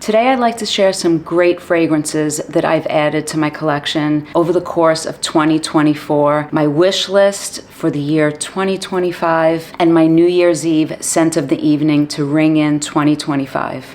Today I'd like to share some great fragrances that I've added to my collection over the course of 2024, my wish list for the year 2025, and my New Year's Eve scent of the evening to ring in 2025.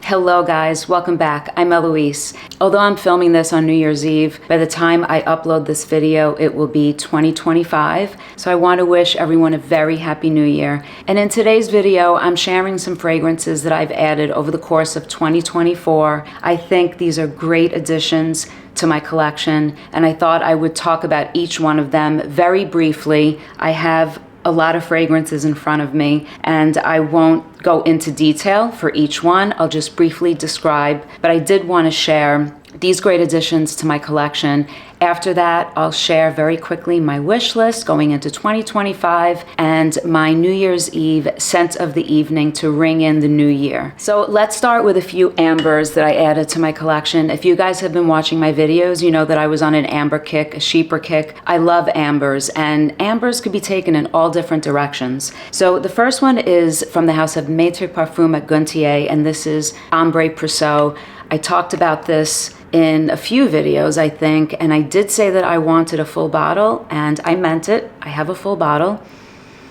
Hello guys, welcome back. I'm Eloise. Although I'm filming this on New Year's Eve, by the time I upload this video, it will be 2025. So I want to wish everyone a very happy new year. And in today's video, I'm sharing some fragrances that I've added over the course of 2024. I think these are great additions to my collection, and I thought I would talk about each one of them very briefly. I have a lot of fragrances in front of me, and I won't go into detail for each one. I'll just briefly describe, but I did want to share these great additions to my collection. After that, I'll share very quickly my wish list going into 2025 and my New Year's Eve scent of the evening to ring in the new year. So let's start with a few ambers that I added to my collection. If you guys have been watching my videos, you know that I was on an amber kick, a Chypre kick. I love ambers, and ambers could be taken in all different directions. So the first one is from the house of Maitre perfume at Gantier, and this is Ambre Prècieux. I talked about this in a few videos, I think, and I did say that I wanted a full bottle, and I meant it. I have a full bottle.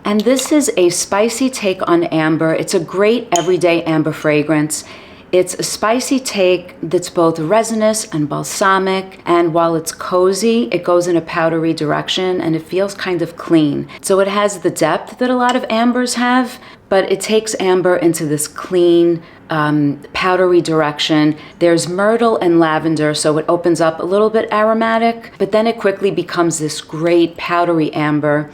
And this is a spicy take on amber. It's a great everyday amber fragrance. It's a spicy take that's both resinous and balsamic, and while it's cozy, it goes in a powdery direction and it feels kind of clean. So it has the depth that a lot of ambers have, but it takes amber into this clean, powdery direction. There's myrtle and lavender, so it opens up a little bit aromatic, but then it quickly becomes this great powdery amber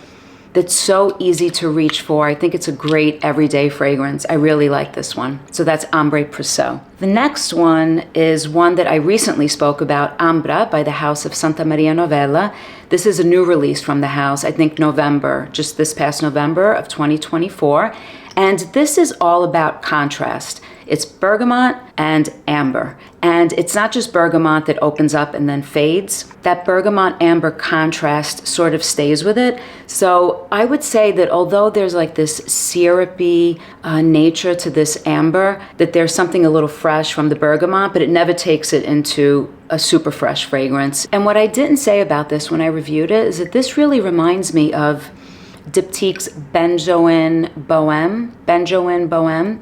that's so easy to reach for. I think it's a great everyday fragrance. I really like this one. So that's Ambre Prècieux. The next one is one that I recently spoke about, Ambra by the house of Santa Maria Novella. This is a new release from the house, I think November, just this past November of 2024. And this is all about contrast. It's bergamot and amber. And it's not just bergamot that opens up and then fades. That bergamot amber contrast sort of stays with it. So I would say that although there's like this syrupy nature to this amber, that there's something a little fresh from the bergamot, but it never takes it into a super fresh fragrance. And what I didn't say about this when I reviewed it is that this really reminds me of Diptyque's Benjoin Bohème.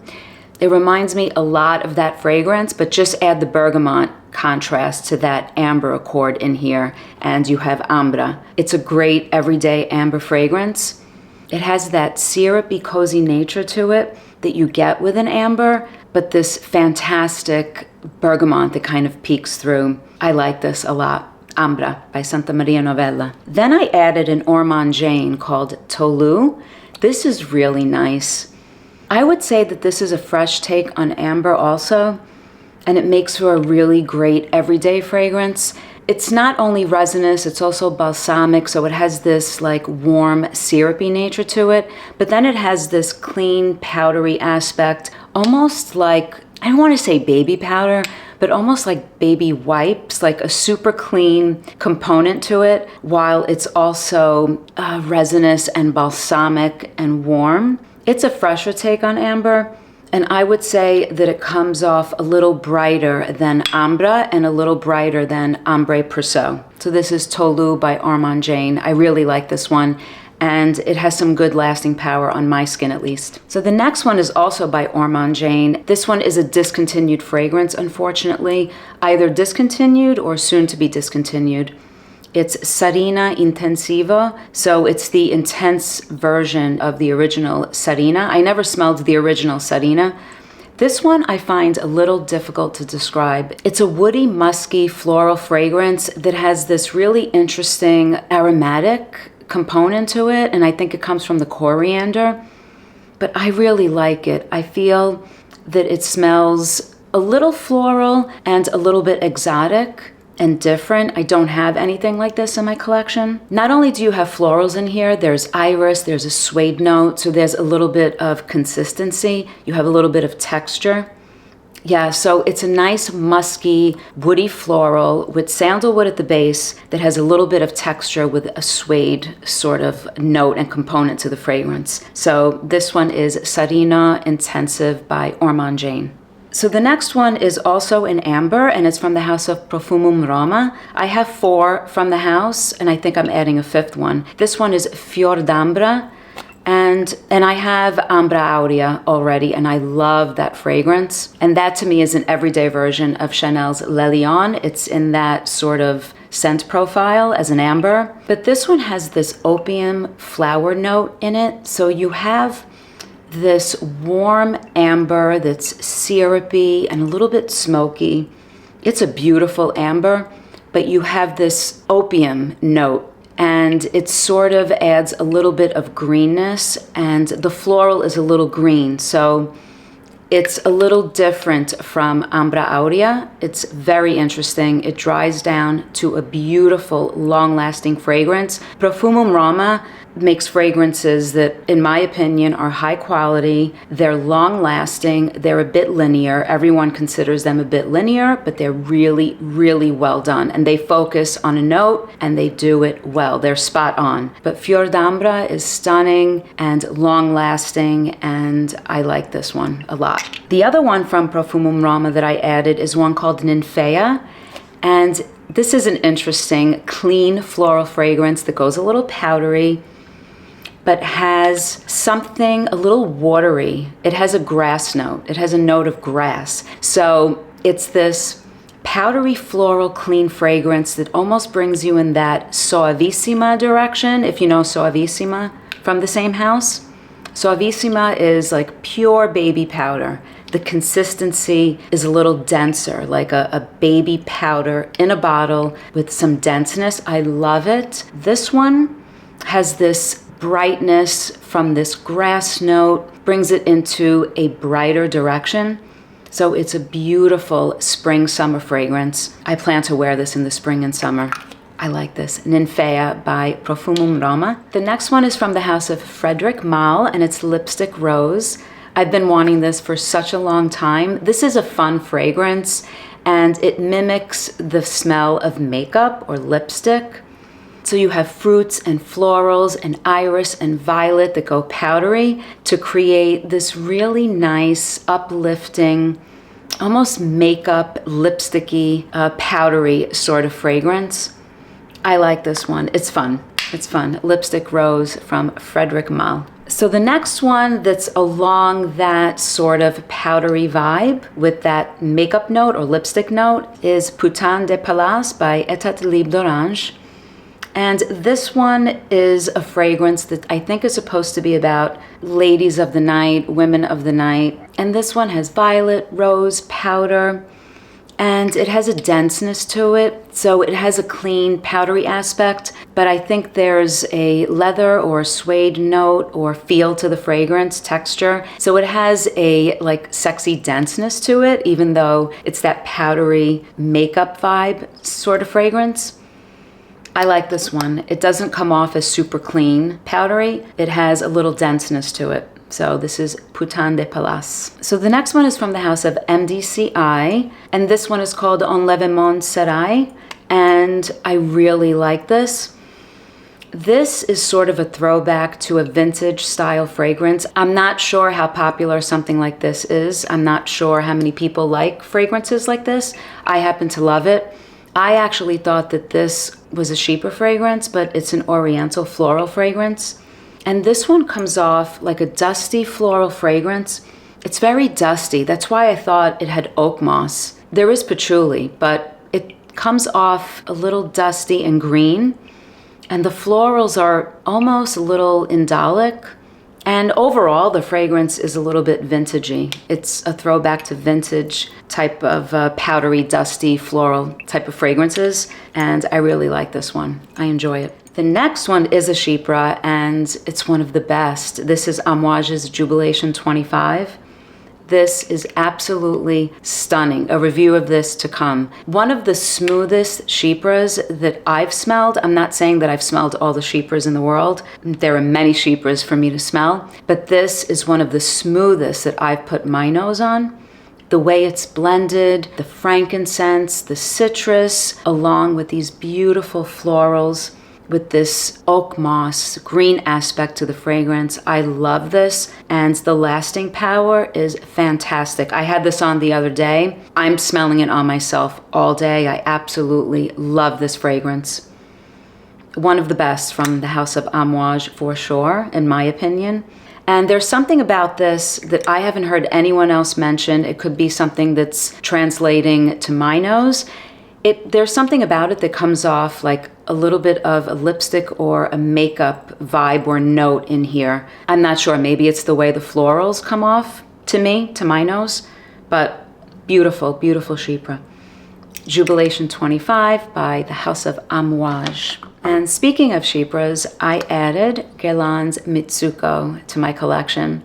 It reminds me a lot of that fragrance, but just add the bergamot contrast to that amber accord in here, and you have Ambra. It's a great everyday amber fragrance. It has that syrupy, cozy nature to it that you get with an amber, but this fantastic bergamot that kind of peeks through. I like this a lot. Ambra by Santa Maria Novella. Then I added an Ormonde Jayne called Tolu. This is really nice. I would say that this is a fresh take on amber also, and it makes for a really great everyday fragrance. It's not only resinous, it's also balsamic, so it has this like warm, syrupy nature to it, but then it has this clean, powdery aspect, almost like, I don't want to say baby powder, but almost like baby wipes, like a super clean component to it, while it's also resinous and balsamic and warm. It's a fresher take on amber, and I would say that it comes off a little brighter than Ambra and a little brighter than Ambre Prècieux. So this is Tolu by Ormonde Jayne. I really like this one, and it has some good lasting power on my skin at least. So the next one is also by Ormonde Jayne. This one is a discontinued fragrance, unfortunately, either discontinued or soon to be discontinued. It's Tsarino Intensivo, so it's the intense version of the original Tsarino. I never smelled the original Tsarino. This one I find a little difficult to describe. It's a woody, musky, floral fragrance that has this really interesting aromatic component to it, and I think it comes from the coriander, but I really like it. I feel that it smells a little floral and a little bit exotic and different. I don't have anything like this in my collection. Not only do you have florals in here, there's iris, there's a suede note, so there's a little bit of consistency. You have a little bit of texture. Yeah, so it's a nice musky, woody floral with sandalwood at the base that has a little bit of texture with a suede sort of note and component to the fragrance. So this one is Tsarino Intensive by Ormonde. So the next one is also in amber, and it's from the house of Profumum Roma. I have 4 from the house, and I think I'm adding a 5th one. This one is Fior d'Ambra, and I have Ambra Aurea already, and I love that fragrance. And that to me is an everyday version of Chanel's Le Lion. It's in that sort of scent profile as an amber. But this one has this opium flower note in it, so you have this warm amber that's syrupy and a little bit smoky. It's a beautiful amber, but you have this opium note, and it sort of adds a little bit of greenness, and the floral is a little green, so it's a little different from Ambra Aurea. It's very interesting. It dries down to a beautiful, long-lasting fragrance. Profumum Roma makes fragrances that, in my opinion, are high quality. They're long-lasting. They're a bit linear. Everyone considers them a bit linear, but they're really, really well done. And they focus on a note, and they do it well. They're spot on. But Fior d'Ambra is stunning and long-lasting, and I like this one a lot. The other one from Profumum Roma that I added is one called Ninfea, and this is an interesting, clean floral fragrance that goes a little powdery, but has something a little watery. It has a grass note. It has a note of grass. So it's this powdery floral clean fragrance that almost brings you in that Suavissima direction, if you know Suavissima from the same house. Suavissima is like pure baby powder. The consistency is a little denser, like a baby powder in a bottle with some denseness. I love it. This one has this brightness from this grass note, brings it into a brighter direction. So it's a beautiful spring summer fragrance. I plan to wear this in the spring and summer. I like this. Ninfea by Profumum Roma. The next one is from the house of Frederic Malle, and it's Lipstick Rose. I've been wanting this for such a long time. This is a fun fragrance, and it mimics the smell of makeup or lipstick. So you have fruits and florals and iris and violet that go powdery to create this really nice, uplifting, almost makeup, lipsticky, powdery sort of fragrance. I like this one. It's fun. It's fun. Lipstick Rose from Frederic Malle. So the next one that's along that sort of powdery vibe with that makeup note or lipstick note is Putain de Palace by Etat Libre d'Orange. And this one is a fragrance that I think is supposed to be about ladies of the night, women of the night. And this one has violet, rose, powder, and it has a denseness to it. So it has a clean, powdery aspect, but I think there's a leather or suede note or feel to the fragrance, texture. So it has a like sexy denseness to it, even though it's that powdery makeup vibe sort of fragrance. I like this one. It doesn't come off as super clean, powdery. It has a little denseness to it. So this is Putain de Palace. So the next one is from the house of MDCI, and this one is called Enlèvement Serai, and I really like this. This is sort of a throwback to a vintage style fragrance. I'm not sure how popular something like this is. I'm not sure how many people like fragrances like this. I happen to love it. I actually thought that this was a Chypre fragrance, but it's an oriental floral fragrance. And this one comes off like a dusty floral fragrance. It's very dusty. That's why I thought it had oak moss. There is patchouli, but it comes off a little dusty and green. And the florals are almost a little indolic. And overall, the fragrance is a little bit vintagey. It's a throwback to vintage type of powdery, dusty, floral type of fragrances. And I really like this one. I enjoy it. The next one is a Chypre, and it's one of the best. This is Amouage's Jubilation 25. This is absolutely stunning. A review of this to come. One of the smoothest Chypres that I've smelled. I'm not saying that I've smelled all the Chypres in the world. There are many Chypres for me to smell, but this is one of the smoothest that I've put my nose on. The way it's blended, the frankincense, the citrus, along with these beautiful florals with this oak moss green aspect to the fragrance. I love this, and the lasting power is fantastic. I had this on the other day. I'm smelling it on myself all day. I absolutely love this fragrance. One of the best from the house of Ambre for sure, in my opinion. And there's something about this that I haven't heard anyone else mention. It could be something that's translating to my nose. There's something about it that comes off like a little bit of a lipstick or a makeup vibe or note in here. I'm not sure, maybe it's the way the florals come off to me, to my nose, but beautiful, beautiful Chypre. Jubilation 25 by the House of Ambre. And speaking of Chypres, I added Guerlain's Mitsuko to my collection.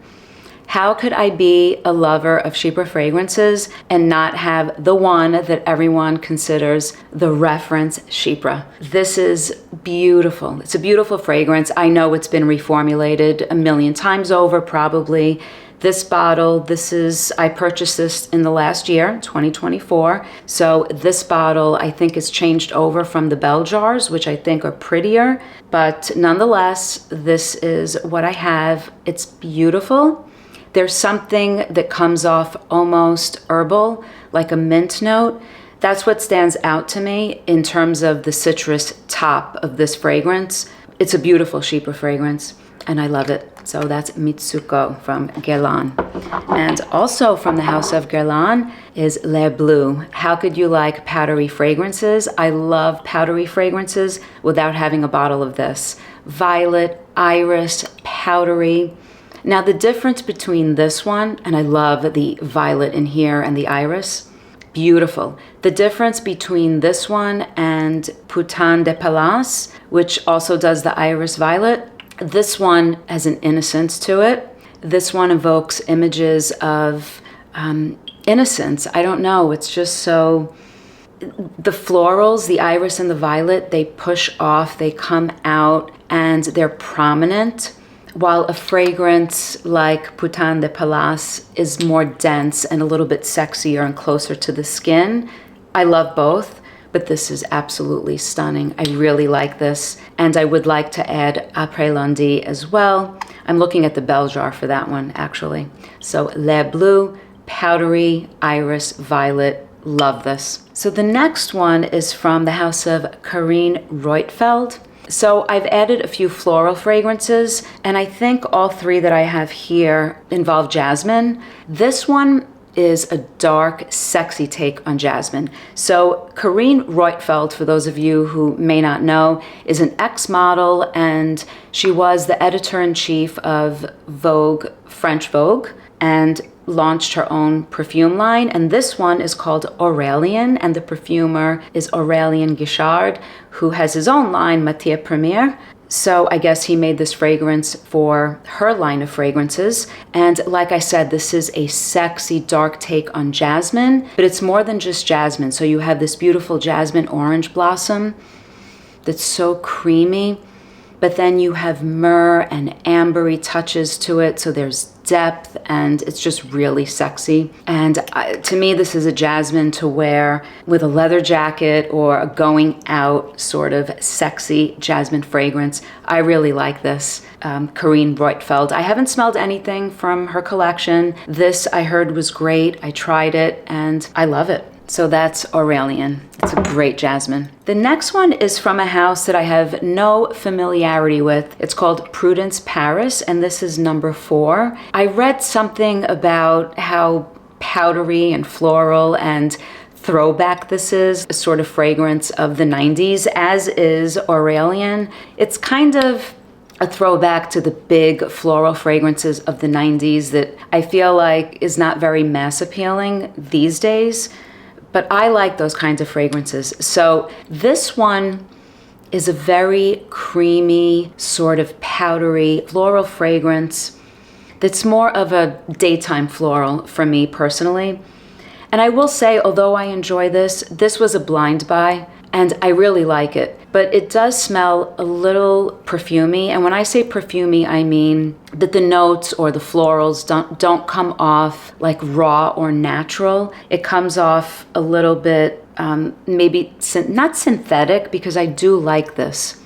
How could I be a lover of Chypre fragrances and not have the one that everyone considers the reference Chypre? This is beautiful. It's a beautiful fragrance. I know it's been reformulated a million times over, probably. This bottle, I purchased this in the last year, 2024. So this bottle, I think, is changed over from the bell jars, which I think are prettier. But nonetheless, this is what I have. It's beautiful. There's something that comes off almost herbal, like a mint note. That's what stands out to me in terms of the citrus top of this fragrance. It's a beautiful Chypre fragrance, and I love it. So that's Mitsuko from Guerlain. And also from the house of Guerlain is Libre. How could you like powdery fragrances? I love powdery fragrances without having a bottle of this. Violet, iris, powdery. Now the difference between this one, and I love the violet in here and the iris, beautiful. The difference between this one and Putain de Palace, which also does the iris violet, this one has an innocence to it. This one evokes images of innocence. I don't know, it's just so, the florals, the iris and the violet, they push off, they come out, and they're prominent. While a fragrance like Putain de Palace is more dense and a little bit sexier and closer to the skin. I love both, but this is absolutely stunning. I really like this, and I would like to add Après Lundi as well. I'm looking at the bell jar for that one, actually. So Le Bleu, powdery, iris, violet, love this. So the next one is from the house of Carine Roitfeld. So I've added a few floral fragrances, and I think all three that I have here involve jasmine. This one is a dark, sexy take on jasmine. So Carine Roitfeld, for those of you who may not know, is an ex-model, and she was the editor-in-chief of Vogue, French Vogue, and launched her own perfume line, and this one is called Aurélien, and the perfumer is Aurélien Guichard, who has his own line, Matière Première. So I guess he made this fragrance for her line of fragrances. And like I said, this is a sexy dark take on jasmine, but it's more than just jasmine. So you have this beautiful jasmine orange blossom that's so creamy, but then you have myrrh and ambery touches to it. So there's depth, and it's just really sexy. And to me, this is a jasmine to wear with a leather jacket or a going out sort of sexy jasmine fragrance. I really like this. Carine Roitfeld. I haven't smelled anything from her collection. This I heard was great. I tried it and I love it. So that's Aurélien. It's a great jasmine. The next one is from a house that I have no familiarity with. It's called Prudence Paris, and this is number 4. I read something about how powdery and floral and throwback this is, a sort of fragrance of the 90s, as is Aurélien. It's kind of a throwback to the big floral fragrances of the 90s that I feel like is not very mass appealing these days. But I like those kinds of fragrances. So this one is a very creamy, sort of powdery floral fragrance that's more of a daytime floral for me personally. And I will say, although I enjoy this, this was a blind buy. and I really like it. But it does smell a little perfumey, and when I say perfumey, I mean that the notes or the florals don't come off like raw or natural. It comes off a little bit, maybe not synthetic, because I do like this,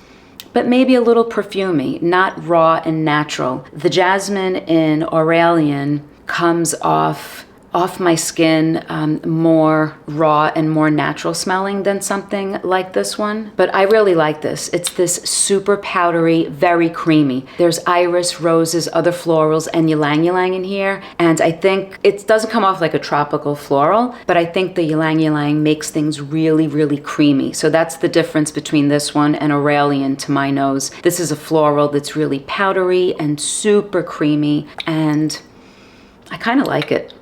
but maybe a little perfumey, not raw and natural. The jasmine in Aurelian comes off my skin more raw and more natural smelling than something like this one. But I really like this. It's this super powdery, very creamy. There's iris, roses, other florals, and ylang ylang in here. And I think it doesn't come off like a tropical floral, but I think the ylang ylang makes things really, really creamy. So that's the difference between this one and Aurelian to my nose. This is a floral that's really powdery and super creamy, and I kind of like it.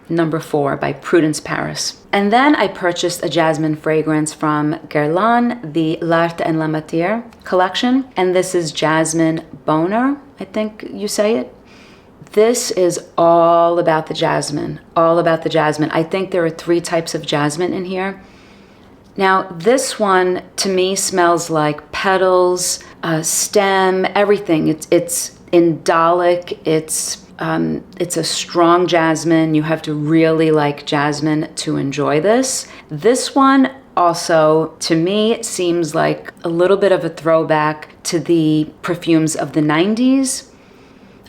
Number 4 by Prudence Paris. And then I purchased a jasmine fragrance from Guerlain, the L'Art and la Matière collection. And this is Jasmine Bonheur, I think you say it. This is all about the jasmine, all about the jasmine. I think there are 3 types of jasmine in here. Now, this one to me smells like petals, stem, everything. It's indolic, it's a strong jasmine. You have to really like jasmine to enjoy this. This one also, to me, seems like a little bit of a throwback to the perfumes of the 90s.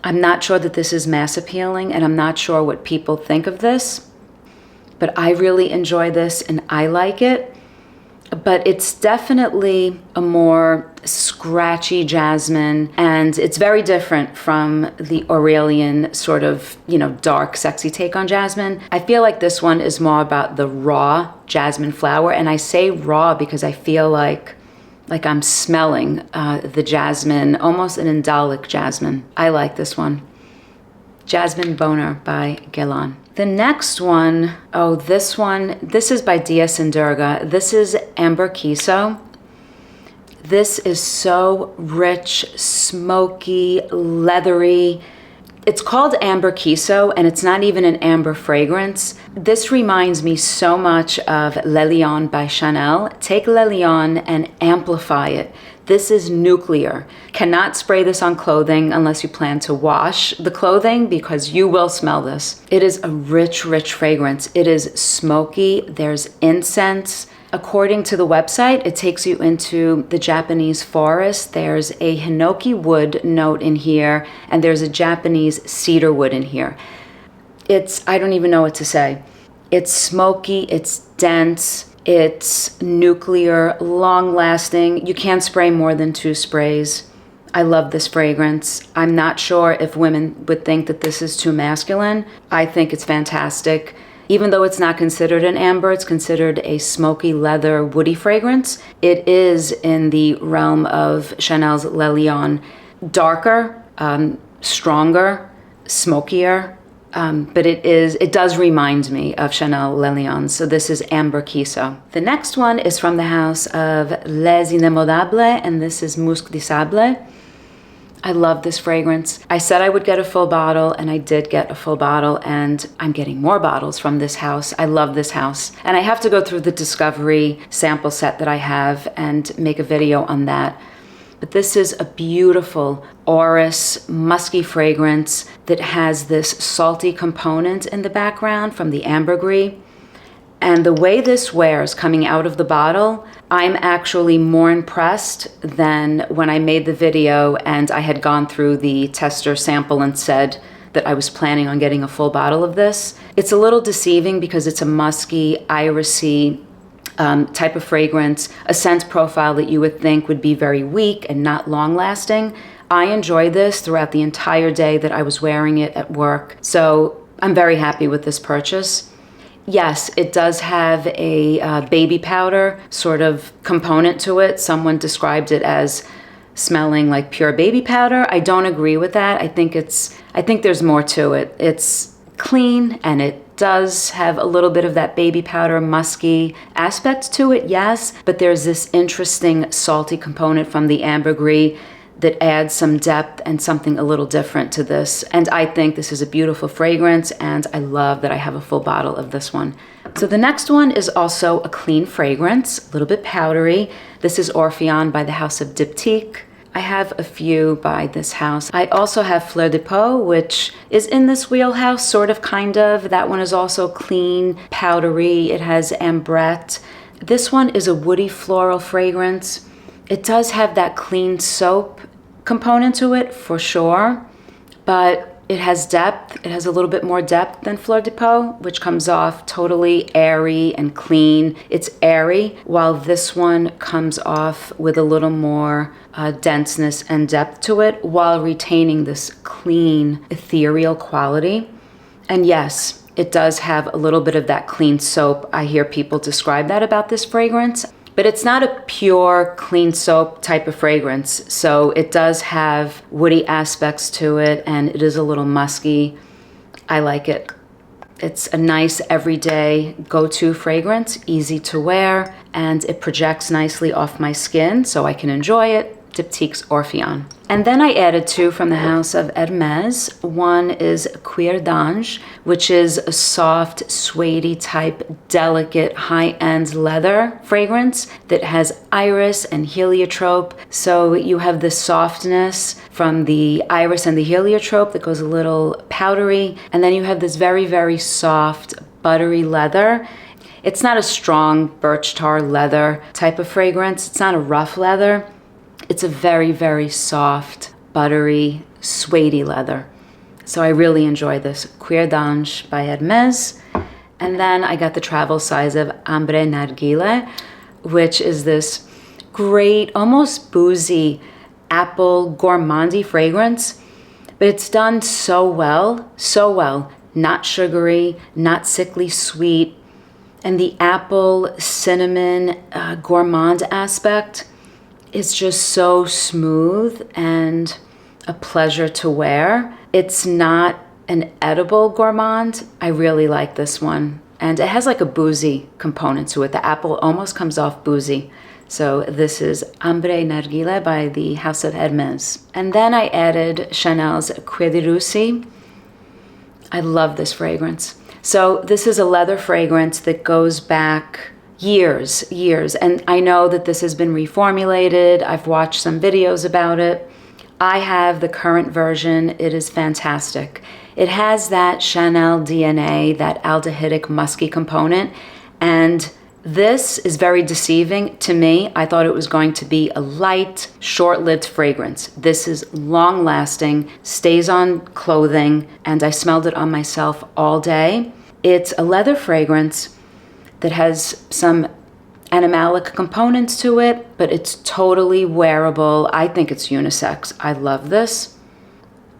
I'm not sure that this is mass appealing, and I'm not sure what people think of this, but I really enjoy this and I like it. But it's definitely a more scratchy jasmine, and it's very different from the Aurelian sort of, dark, sexy take on jasmine. I feel like this one is more about the raw jasmine flower, and I say raw because I feel like I'm smelling the jasmine, almost an indolic jasmine. I like this one. Jasmine Bonheur by Guerlain. The next one, this is by Diaz and Durga. This is Amber Kiso. This is so rich, smoky, leathery. It's called Amber Kiso, and it's not even an amber fragrance. This reminds me so much of Le Lion by Chanel. Take Le Lion and amplify it. This is nuclear. Cannot spray this on clothing unless you plan to wash the clothing, because you will smell this. It is a rich, rich fragrance. It is smoky. There's incense. According to the website, it takes you into the Japanese forest. There's a hinoki wood note in here, and there's a Japanese cedar wood in here. I don't even know what to say. It's smoky, it's dense, it's nuclear, long-lasting. You can't spray more than 2 sprays. I love this fragrance. I'm not sure if women would think that this is too masculine. I think it's fantastic. Even though it's not considered an amber, it's considered a smoky leather woody fragrance. It is in the realm of Chanel's Le Lion. Darker, stronger, smokier, but it does remind me of Chanel Le Lion. So this is Amber Kiso. The next one is from the house of Les Indemodables, and this is Musc de Sable. I love this fragrance. I said I would get a full bottle, and I did get a full bottle, and I'm getting more bottles from this house. I love this house. And I have to go through the Discovery sample set that I have and make a video on that. But this is a beautiful orris, musky fragrance that has this salty component in the background from the ambergris. And the way this wears coming out of the bottle, I'm actually more impressed than when I made the video and I had gone through the tester sample and said that I was planning on getting a full bottle of this. It's a little deceiving because it's a musky, irisy type of fragrance, a scent profile that you would think would be very weak and not long-lasting. I enjoyed this throughout the entire day that I was wearing it at work, so I'm very happy with this purchase. Yes, it does have a baby powder sort of component to it. Someone described it as smelling like pure baby powder. I don't agree with that. I think there's more to it. It's clean, and it does have a little bit of that baby powder musky aspect to it, yes, but there's this interesting salty component from the ambergris that adds some depth and something a little different to this. And I think this is a beautiful fragrance, and I love that I have a full bottle of this one. So the next one is also a clean fragrance, a little bit powdery. This is Orpheon by the House of Diptyque. I have a few by this house. I also have Fleur de Peau, which is in this wheelhouse, sort of, kind of. That one is also clean, powdery. It has Ambre. This one is a woody floral fragrance. It does have that clean soap component to it, for sure, but it has depth. It has a little bit more depth than Fleur de Peau, which comes off totally airy and clean. It's airy, while this one comes off with a little more denseness and depth to it, while retaining this clean, ethereal quality. And yes, it does have a little bit of that clean soap. I hear people describe that about this fragrance. But it's not a pure clean soap type of fragrance. So it does have woody aspects to it, and it is a little musky. I like it. It's a nice everyday go-to fragrance, easy to wear, and it projects nicely off my skin so I can enjoy it. Diptyque's Orpheon. And then I added two from the house of Hermes. One is Cuir d'Ange, which is a soft, suede type, delicate, high-end leather fragrance that has iris and heliotrope. So you have the softness from the iris and the heliotrope that goes a little powdery. And then you have this very, very soft, buttery leather. It's not a strong birch tar leather type of fragrance. It's not a rough leather. It's a very, very soft, buttery, suede leather. So I really enjoy this. Cuir d'Ange by Hermes. And then I got the travel size of Ambre Narguile, which is this great, almost boozy apple gourmandy fragrance. But it's done so well, so well. Not sugary, not sickly sweet. And the apple, cinnamon, gourmand aspect is just so smooth and a pleasure to wear. It's not an edible gourmand. I really like this one. And it has like a boozy component to it. The apple almost comes off boozy. So this is Ambre Narguile by the House of Hermes. And then I added Chanel's Cuir de Russie. I love this fragrance. So this is a leather fragrance that goes back years. And I know that this has been reformulated. I've watched some videos about it. I have the current version. It is fantastic. It has that Chanel DNA, that aldehydic musky component. And this is very deceiving to me. I thought it was going to be a light, short-lived fragrance. This is long-lasting, stays on clothing, and I smelled it on myself all day. It's a leather fragrance that has some animalic components to it, but it's totally wearable. I think it's unisex. I love this.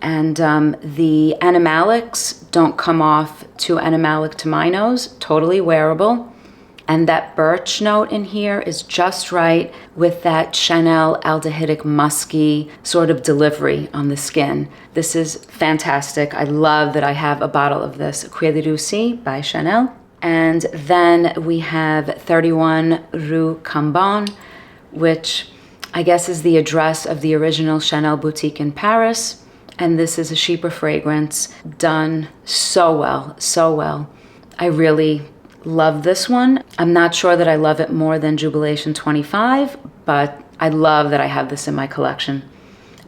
And the animalics don't come off too animalic to my nose. Totally wearable. And that birch note in here is just right with that Chanel aldehydic musky sort of delivery on the skin. This is fantastic. I love that I have a bottle of this Cuir de Russie by Chanel. And then we have 31 Rue Cambon, which I guess is the address of the original Chanel boutique in Paris. And this is a Chypre fragrance done so well, so well. I really love this one. I'm not sure that I love it more than Jubilation 25, but I love that I have this in my collection.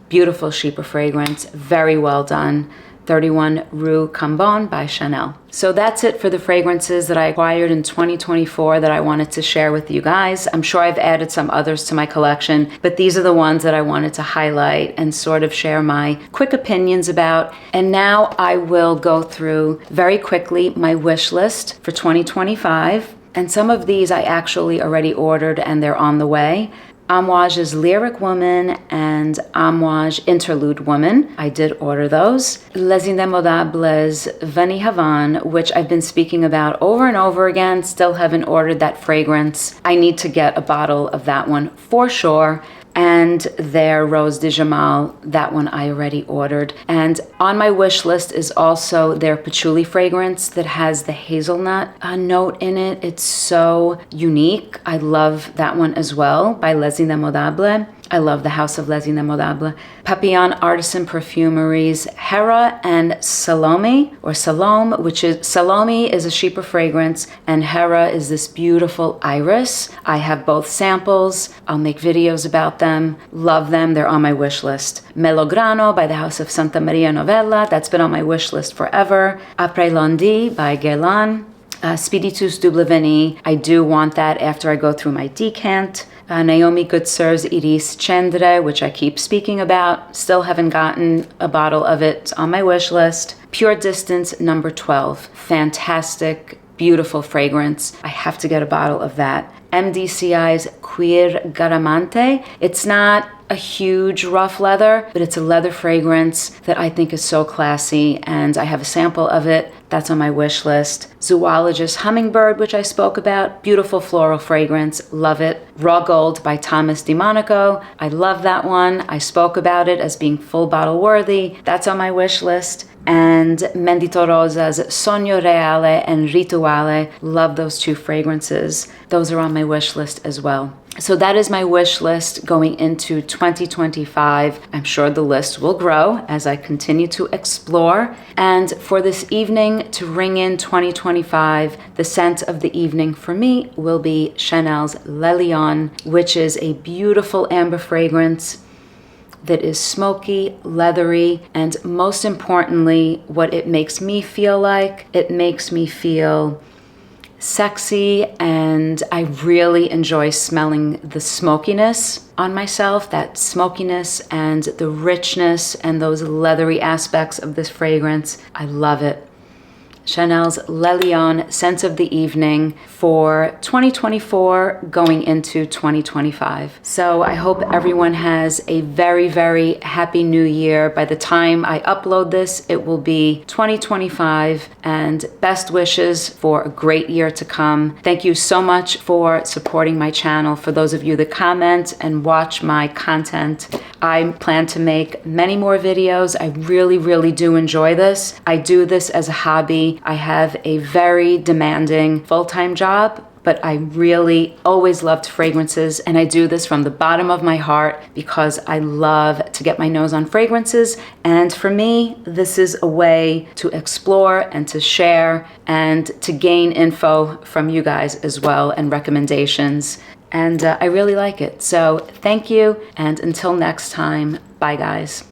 Beautiful Chypre fragrance, very well done. 31 Rue Cambon by Chanel. So that's it for the fragrances that I acquired in 2024 that I wanted to share with you guys. I'm sure I've added some others to my collection, but these are the ones that I wanted to highlight and sort of share my quick opinions about. And now I will go through very quickly my wish list for 2025. And some of these I actually already ordered and they're on the way. Amouage's Lyric Woman and Amouage Interlude Woman. I did order those. Les Indemodables Vanille Havane, which I've been speaking about over and over again. Still haven't ordered that fragrance. I need to get a bottle of that one for sure. And their Rose de Jamal, that one I already ordered. And on my wish list is also their patchouli fragrance that has the hazelnut note in it. It's so unique. I love that one as well by Les Indemodables. I love the House of Les Innombrables. Papillon Artisan Perfumeries, Hera and Salome, or Salome, which is, Salome is a Chypre fragrance, and Hera is this beautiful iris. I have both samples. I'll make videos about them. Love them. They're on my wish list. Melograno by the House of Santa Maria Novella. That's been on my wish list forever. Après Lundi by Guerlain. Spiritus Dublaveni. I do want that after I go through my decant. Naomi Goodsir's Iris Cendre, which I keep speaking about. Still haven't gotten a bottle of it. It's on my wish list. Pure Distance number 12. Fantastic, beautiful fragrance. I have to get a bottle of that. MDCI's Cuir Garamante. It's not a huge rough leather, but it's a leather fragrance that I think is so classy, and I have a sample of it. That's on my wish list. Zoologist Hummingbird, which I spoke about. Beautiful floral fragrance. Love it. Raw Gold by Thomas DiMonaco. I love that one. I spoke about it as being full bottle worthy. That's on my wish list. And Mendito Rosa's Sogno Reale and Rituale. Love those two fragrances. Those are on my wish list as well. So that is my wish list going into 2025. I'm sure the list will grow as I continue to explore. And for this evening, to ring in 2025, the scent of the evening for me will be Chanel's Le Lion, which is a beautiful amber fragrance that is smoky, leathery, and most importantly, what it makes me feel like, it makes me feel sexy, and I really enjoy smelling the smokiness on myself, that smokiness and the richness and those leathery aspects of this fragrance. I love it. Chanel's Le Lion Scent of the Evening for 2024 going into 2025. So I hope everyone has a very, very happy new year. By the time I upload this, it will be 2025, and best wishes for a great year to come. Thank you so much for supporting my channel. For those of you that comment and watch my content, I plan to make many more videos. I really, really do enjoy this. I do this as a hobby. I have a very demanding full-time job, but I really always loved fragrances, and I do this from the bottom of my heart because I love to get my nose on fragrances, and for me, this is a way to explore and to share and to gain info from you guys as well and recommendations, and I really like it. So thank you, and until next time, bye guys.